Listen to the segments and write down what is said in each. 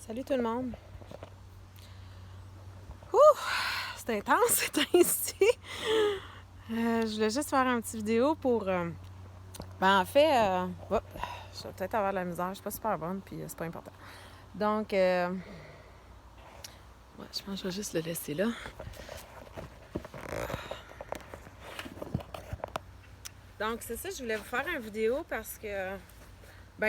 Salut tout le monde. Ouh, c'est intense, c'est ici. Je voulais juste faire une petite vidéo pour. En fait, je vais peut-être avoir de la misère. Je suis pas super bonne, puis c'est pas important. Donc, ouais, je pense que je vais juste le laisser là. Donc, c'est ça, je voulais vous faire une vidéo parce que.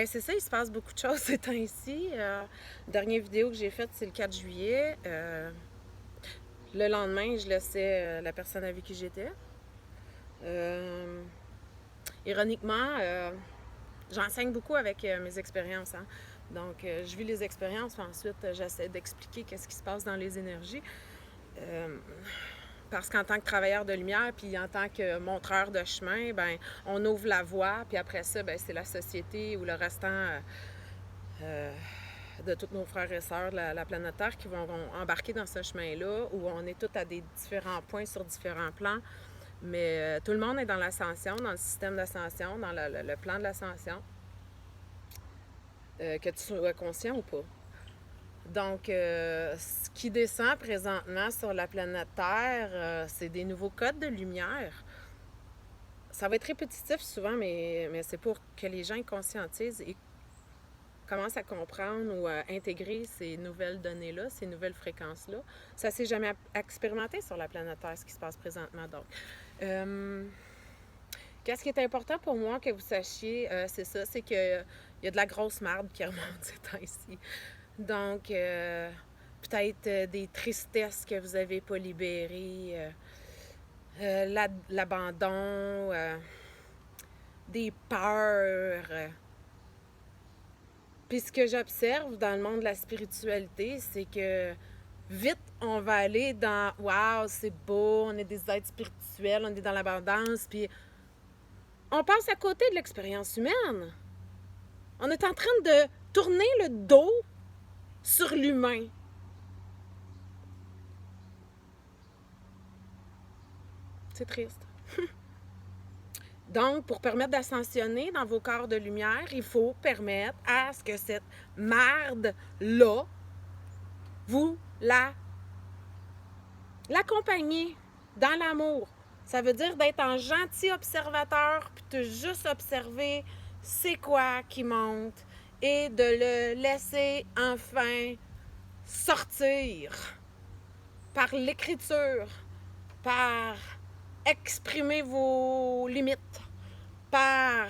C'est ça, il se passe beaucoup de choses ces temps-ci. La dernière vidéo que j'ai faite, c'est le 4 juillet. Le lendemain, je laissais la personne avec qui j'étais. Ironiquement, j'enseigne beaucoup avec mes expériences. Hein? Donc, je vis les expériences, puis ensuite, j'essaie d'expliquer qu'est-ce qui se passe dans les énergies. Parce qu'en tant que travailleur de lumière, puis en tant que montreur de chemin, on ouvre la voie, puis après ça, c'est la société ou le restant de tous nos frères et sœurs de la planète Terre qui vont embarquer dans ce chemin-là, où on est tous à des différents points sur différents plans. Mais tout le monde est dans l'ascension, dans le système d'ascension, dans le plan de l'ascension. Que tu sois conscient ou pas. Donc, ce qui descend présentement sur la planète Terre, c'est des nouveaux codes de lumière. Ça va être répétitif souvent, mais c'est pour que les gens conscientisent et commencent à comprendre ou à intégrer ces nouvelles données-là, ces nouvelles fréquences-là. Ça ne s'est jamais expérimenté sur la planète Terre, ce qui se passe présentement. Donc, qu'est-ce qui est important pour moi que vous sachiez, c'est ça, c'est qu'il y a de la grosse marde qui remonte ces temps-ci. Donc, peut-être des tristesses que vous n'avez pas libérées, l'abandon, des peurs. Puis ce que j'observe dans le monde de la spiritualité, c'est que vite, on va aller dans « Wow, c'est beau, on est des êtres spirituels, on est dans l'abondance », puis on passe à côté de l'expérience humaine. On est en train de tourner le dos sur l'humain. C'est triste. Donc, pour permettre d'ascensionner dans vos corps de lumière, il faut permettre à ce que cette merde-là, vous l'accompagnez dans l'amour. Ça veut dire d'être un gentil observateur, puis de juste observer c'est quoi qui monte et de le laisser enfin sortir par l'écriture, par exprimer vos limites, par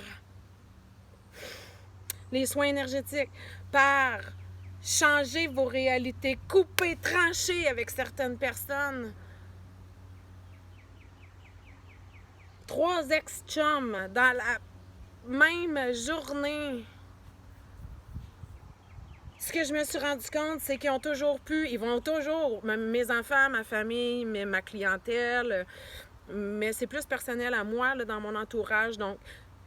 les soins énergétiques, par changer vos réalités, couper, trancher avec certaines personnes. 3 ex-chums dans la même journée. Ce que je me suis rendu compte, c'est qu'ils ont toujours pu, ils vont toujours, mes enfants, ma famille, ma clientèle, mais c'est plus personnel à moi, là, dans mon entourage. Donc,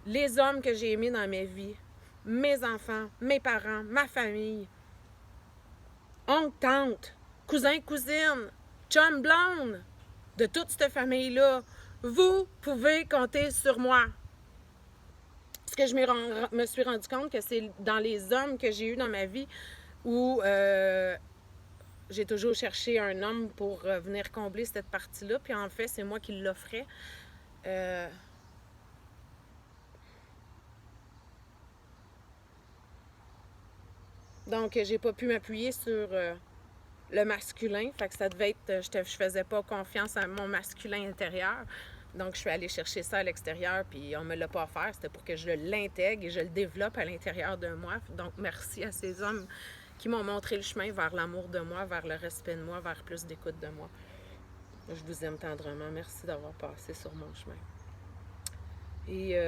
les hommes que j'ai aimés dans ma vie, mes enfants, mes parents, ma famille, oncle, tante, cousin, cousine, chum, blonde, de toute cette famille-là, vous pouvez compter sur moi. Ce que je me suis rendu compte que c'est dans les hommes que j'ai eus dans ma vie où j'ai toujours cherché un homme pour venir combler cette partie-là. Puis en fait, c'est moi qui l'offrais. Donc, j'ai pas pu m'appuyer sur le masculin. Fait que ça devait être... Je faisais pas confiance à mon masculin intérieur. Donc, je suis allée chercher ça à l'extérieur, puis on me l'a pas offert. C'était pour que je l'intègre et je le développe à l'intérieur de moi. Donc, merci à ces hommes qui m'ont montré le chemin vers l'amour de moi, vers le respect de moi, vers plus d'écoute de moi. Je vous aime tendrement. Merci d'avoir passé sur mon chemin. Et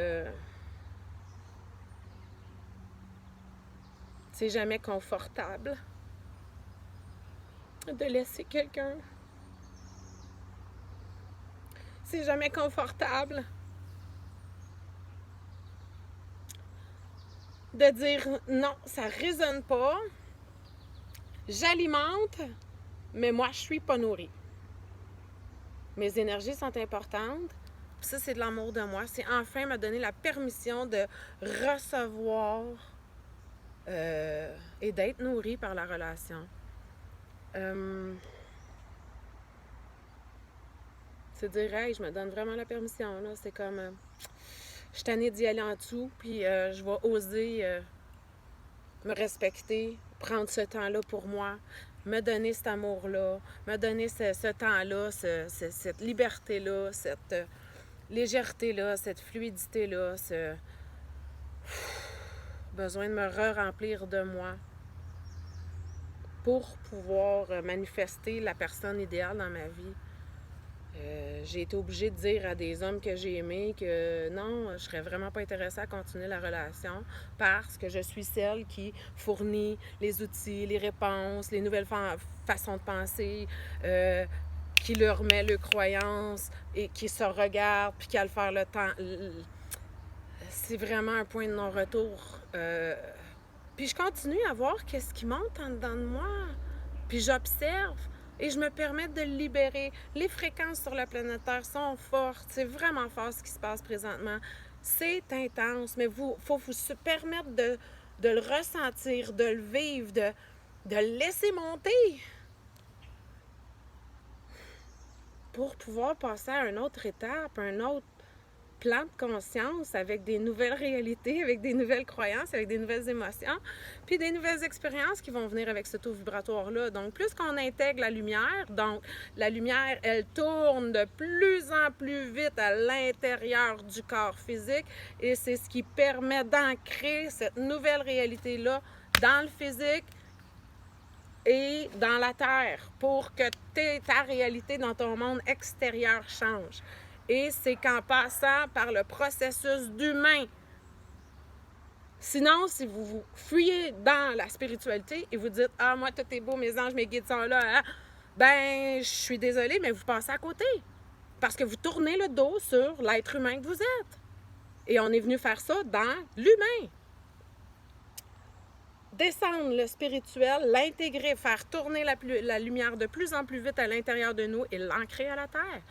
c'est jamais confortable de laisser quelqu'un. C'est jamais confortable de dire non, ça résonne pas. J'alimente, mais moi, je suis pas nourrie. Mes énergies sont importantes. Puis ça, c'est de l'amour de moi. C'est enfin me donner la permission de recevoir et d'être nourri par la relation. C'est dire, hey, je me donne vraiment la permission, là. C'est comme, je suis tannée d'y aller en dessous, puis je vais oser me respecter, prendre ce temps-là pour moi, me donner cet amour-là, me donner ce temps-là, cette liberté-là, cette légèreté-là, cette fluidité-là, ce besoin de me re-remplir de moi pour pouvoir manifester la personne idéale dans ma vie. J'ai été obligée de dire à des hommes que j'ai aimés que non, je serais vraiment pas intéressée à continuer la relation parce que je suis celle qui fournit les outils, les réponses, les nouvelles façons de penser, qui leur met leurs croyances et qui se regarde puis qui a le faire le temps. C'est vraiment un point de non-retour. Puis je continue à voir qu'est-ce qui monte en dedans de moi. Puis j'observe et je me permets de le libérer. Les fréquences sur la planète Terre sont fortes. C'est vraiment fort ce qui se passe présentement. C'est intense, mais il faut vous permettre de le ressentir, de le vivre, de le laisser monter pour pouvoir passer à une autre étape, un autre plan de conscience avec des nouvelles réalités, avec des nouvelles croyances, avec des nouvelles émotions, puis des nouvelles expériences qui vont venir avec ce taux vibratoire-là. Donc, plus qu'on intègre la lumière, donc la lumière, elle tourne de plus en plus vite à l'intérieur du corps physique et c'est ce qui permet d'ancrer cette nouvelle réalité-là dans le physique et dans la Terre pour que ta réalité dans ton monde extérieur change. Et c'est qu'en passant par le processus d'humain. Sinon, si vous fuyez dans la spiritualité et vous dites « Ah, moi, tout est beau, mes anges, mes guides sont là, hein? » Ben, je suis désolée, mais vous passez à côté. Parce que vous tournez le dos sur l'être humain que vous êtes. Et on est venu faire ça dans l'humain. Descendre le spirituel, l'intégrer, faire tourner la lumière de plus en plus vite à l'intérieur de nous et l'ancrer à la Terre.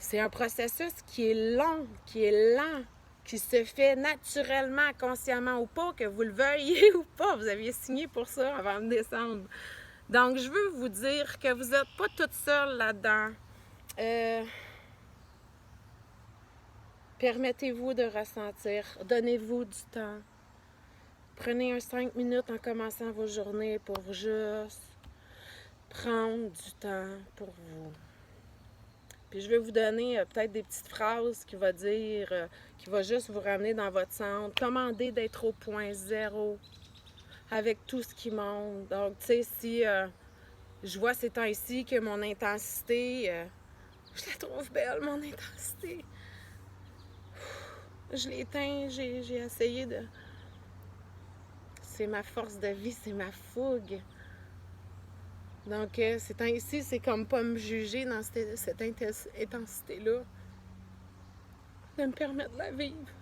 C'est un processus qui est long, qui est lent, qui se fait naturellement, consciemment ou pas, que vous le veuillez ou pas. Vous aviez signé pour ça avant de descendre. Donc, je veux vous dire que vous n'êtes pas toute seule là-dedans. Permettez-vous de ressentir. Donnez-vous du temps. Prenez 5 minutes en commençant vos journées pour juste prendre du temps pour vous. Puis je vais vous donner peut-être des petites phrases qui va dire, qui va juste vous ramener dans votre centre. Commandez d'être au point zéro avec tout ce qui monte. Donc, tu sais, si je vois ces temps-ci que mon intensité, je la trouve belle, mon intensité. Je l'éteins, j'ai essayé de... C'est ma force de vie, c'est ma fougue. Donc, ces temps-ci, c'est comme pas me juger dans cette intensité-là. De me permettre de la vivre.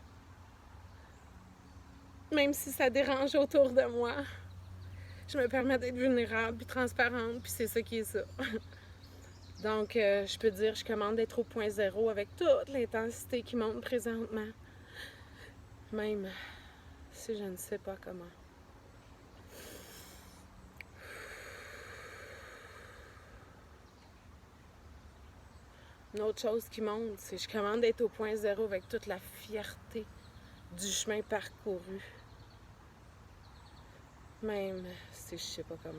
Même si ça dérange autour de moi. Je me permets d'être vulnérable, puis transparente, puis c'est ça qui est ça. Donc, je peux dire, je commande d'être au point zéro avec toute l'intensité qui monte présentement. Même si je ne sais pas comment. Une autre chose qui monte, c'est que je commande d'être au point zéro avec toute la fierté du chemin parcouru. Même si je sais pas comment.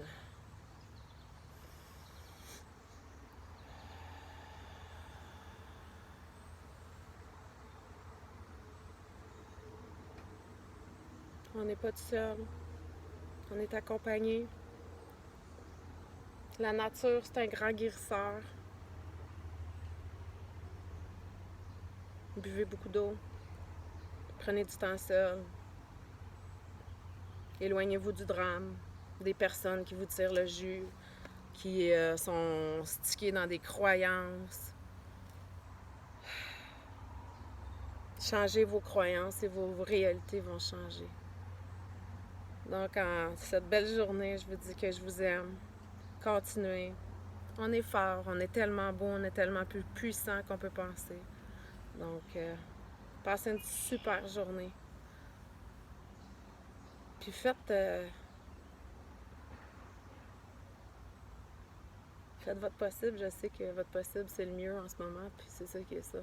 On n'est pas tout seul. On est accompagné. La nature, c'est un grand guérisseur. Buvez beaucoup d'eau. Prenez du temps seul. Éloignez-vous du drame, des personnes qui vous tirent le jus, qui sont stickées dans des croyances. Changez vos croyances et vos réalités vont changer. Donc, en cette belle journée, je vous dis que je vous aime. Continuez. On est fort, on est tellement beau, on est tellement plus puissant qu'on peut penser. Donc, passez une super journée. Puis faites faites votre possible. Je sais que votre possible, c'est le mieux en ce moment, puis c'est ça qui est ça.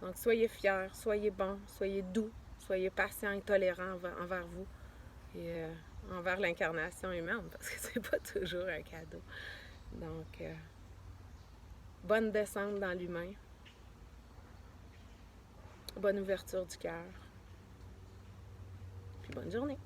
Donc, soyez fiers, soyez bons, soyez doux, soyez patients et tolérants envers vous et envers l'incarnation humaine, parce que c'est pas toujours un cadeau. Donc, bonne descente dans l'humain. Bonne ouverture du cœur. Puis bonne journée.